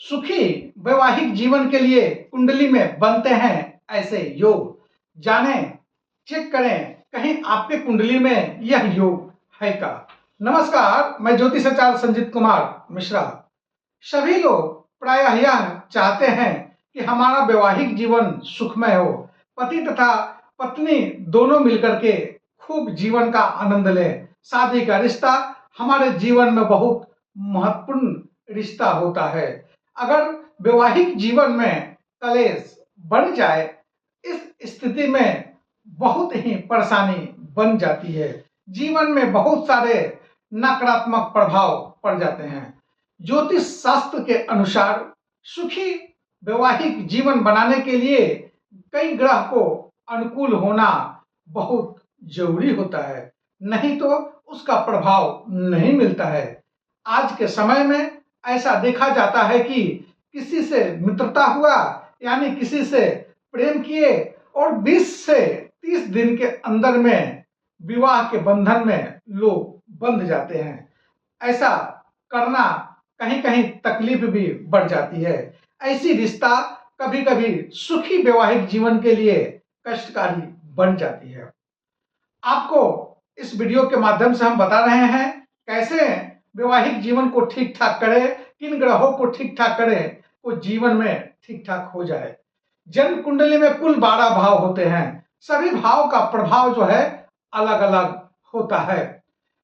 सुखी वैवाहिक जीवन के लिए कुंडली में बनते हैं ऐसे योग। जानें, चेक करें कहीं आपके कुंडली में यह योग है का। नमस्कार, मैं ज्योतिष आचार्य संजीत कुमार मिश्रा। सभी लोग प्रायः यह चाहते हैं कि हमारा वैवाहिक जीवन सुखमय हो, पति तथा पत्नी दोनों मिलकर के खूब जीवन का आनंद लें। शादी का रिश्ता हमारे जीवन में बहुत महत्वपूर्ण रिश्ता होता है। अगर वैवाहिक जीवन में कलेश बढ़ जाए, इस स्थिति में बहुत ही परेशानी बन जाती है। जीवन में बहुत सारे नकारात्मक प्रभाव पड़ जाते हैं। ज्योतिष शास्त्र के अनुसार सुखी वैवाहिक जीवन बनाने के लिए कई ग्रह को अनुकूल होना बहुत जरूरी होता है, नहीं तो उसका प्रभाव नहीं मिलता है। आज के समय में ऐसा देखा जाता है कि किसी से मित्रता हुआ, यानी किसी से प्रेम किए और 20 से 30 दिन के अंदर में विवाह के बंधन में लोग बंध जाते हैं। ऐसा करना कहीं कहीं तकलीफ भी बढ़ जाती है। ऐसी रिश्ता कभी कभी सुखी वैवाहिक जीवन के लिए कष्टकारी बन जाती है। आपको इस वीडियो के माध्यम से हम बता रहे हैं कैसे वैवाहिक जीवन को ठीक ठाक करें, किन ग्रहों को ठीक ठाक करें तो जीवन में ठीक ठाक हो जाए। जन्म कुंडली में कुल 12 भाव होते हैं। सभी भाव का प्रभाव जो है अलग अलग होता है।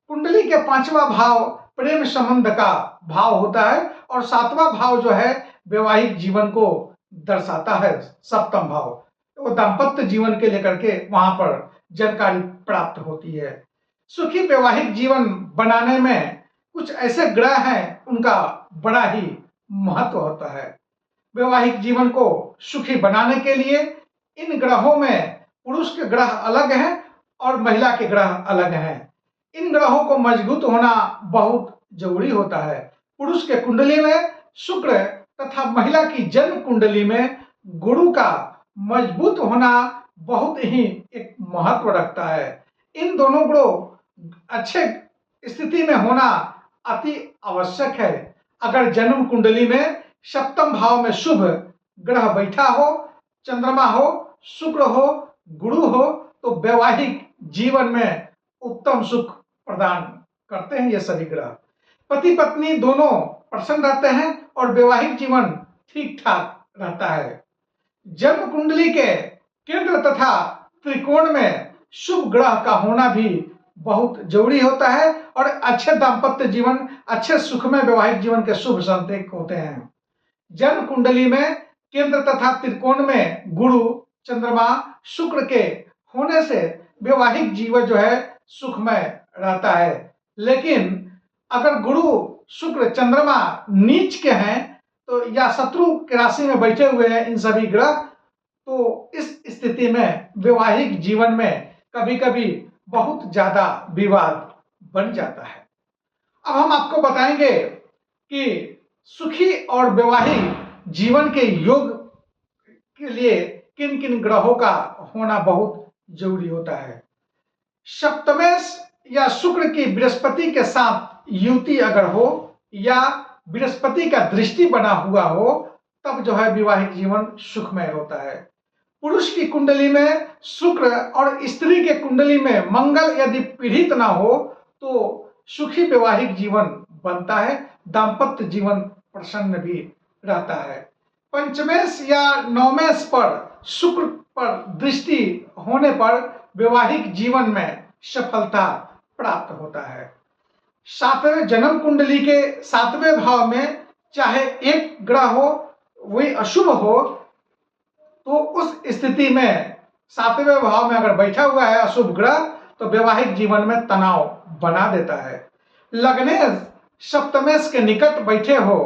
कुंडली के 5वां भाव प्रेम संबंध का भाव होता है और 7वां भाव जो है वैवाहिक जीवन को दर्शाता है। 7वां भाव वो दाम्पत्य जीवन के लेकर के वहां पर जानकारी प्राप्त होती है। सुखी वैवाहिक जीवन बनाने में कुछ ऐसे ग्रह हैं, उनका बड़ा ही महत्व होता है। वैवाहिक जीवन को सुखी बनाने के लिए इन ग्रहों में पुरुष के ग्रह अलग हैं और महिला के ग्रह अलग हैं। इन ग्रहों को मजबूत होना बहुत जरूरी होता है। पुरुष के कुंडली में शुक्र तथा महिला की जन्म कुंडली में गुरु का मजबूत होना बहुत ही एक महत्व रखता है। इन दोनों ग्रह अच्छे स्थिति में होना अति आवश्यक है। अगर जन्म कुंडली में 7वें भाव में शुभ ग्रह बैठा हो, चंद्रमा हो, शुक्र हो, गुरु हो, तो वैवाहिक जीवन में उत्तम सुख प्रदान करते हैं ये सभी ग्रह। पति पत्नी दोनों प्रसन्न रहते हैं और वैवाहिक जीवन ठीक ठाक रहता है। जन्म कुंडली के केंद्र तथा त्रिकोण में शुभ ग्रह का होना भी बहुत जरूरी होता है और अच्छे दाम्पत्य जीवन, अच्छे सुखमय वैवाहिक जीवन के शुभ संकेत होते हैं। जन्म कुंडली में केंद्र तथा त्रिकोण में गुरु, चंद्रमा, शुक्र के होने से वैवाहिक जीवन जो है सुखमय रहता है। लेकिन अगर गुरु, शुक्र, चंद्रमा नीच के हैं तो या शत्रु के राशि में बैठे हुए हैं इन सभी ग्रह, तो इस स्थिति में वैवाहिक जीवन में कभी कभी बहुत ज्यादा विवाद बन जाता है। अब हम आपको बताएंगे कि सुखी और वैवाहिक जीवन के योग के लिए किन किन ग्रहों का होना बहुत जरूरी होता है। सप्तमेश या शुक्र की बृहस्पति के साथ युति अगर हो या बृहस्पति का दृष्टि बना हुआ हो, तब जो है वैवाहिक जीवन सुखमय होता है। पुरुष की कुंडली में शुक्र और स्त्री के कुंडली में मंगल यदि पीड़ित ना हो तो सुखी वैवाहिक जीवन बनता है, दाम्पत्य जीवन प्रसन्न भी रहता है। पंचमेश या नवमेश पर शुक्र पर दृष्टि होने पर वैवाहिक जीवन में सफलता प्राप्त होता है। 7वें जन्म कुंडली के 7वें भाव में चाहे एक ग्रह हो वही अशुभ हो, तो उस स्थिति में 7वें भाव में अगर बैठा हुआ है अशुभ ग्रह तो वैवाहिक जीवन में तनाव बना देता है। लग्नेश सप्तमेश के निकट बैठे हो,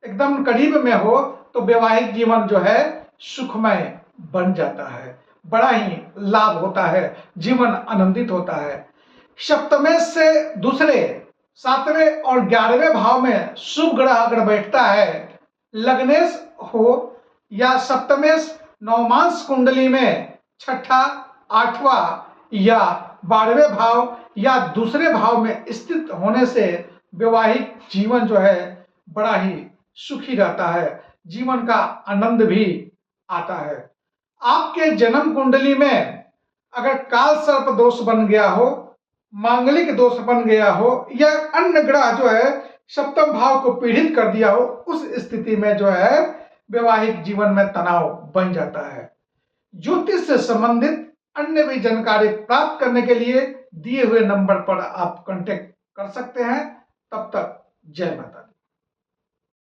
एकदम करीब में हो, तो वैवाहिक जीवन जो है सुखमय बन जाता है, बड़ा ही लाभ होता है, जीवन आनंदित होता है। सप्तमेश से दूसरे 7वें और 11वें भाव में शुभ ग्रह अगर बैठता है, लग्नेश हो या सप्तमेश नवमांश कुंडली में 6ठा, 8वां या 12वें भाव या दूसरे भाव में स्थित होने से वैवाहिक जीवन जो है बड़ा ही सुखी रहता है, जीवन का आनंद भी आता है। आपके जन्म कुंडली में अगर काल सर्प दोष बन गया हो, मांगलिक दोष बन गया हो, या अन्य ग्रह जो है सप्तम भाव को पीड़ित कर दिया हो, उस स्थिति में जो है वैवाहिक जीवन में तनाव बन जाता है। ज्योतिष से संबंधित अन्य भी जानकारी प्राप्त करने के लिए दिए हुए नंबर पर आप कांटेक्ट कर सकते हैं। तब तक जय माता दी।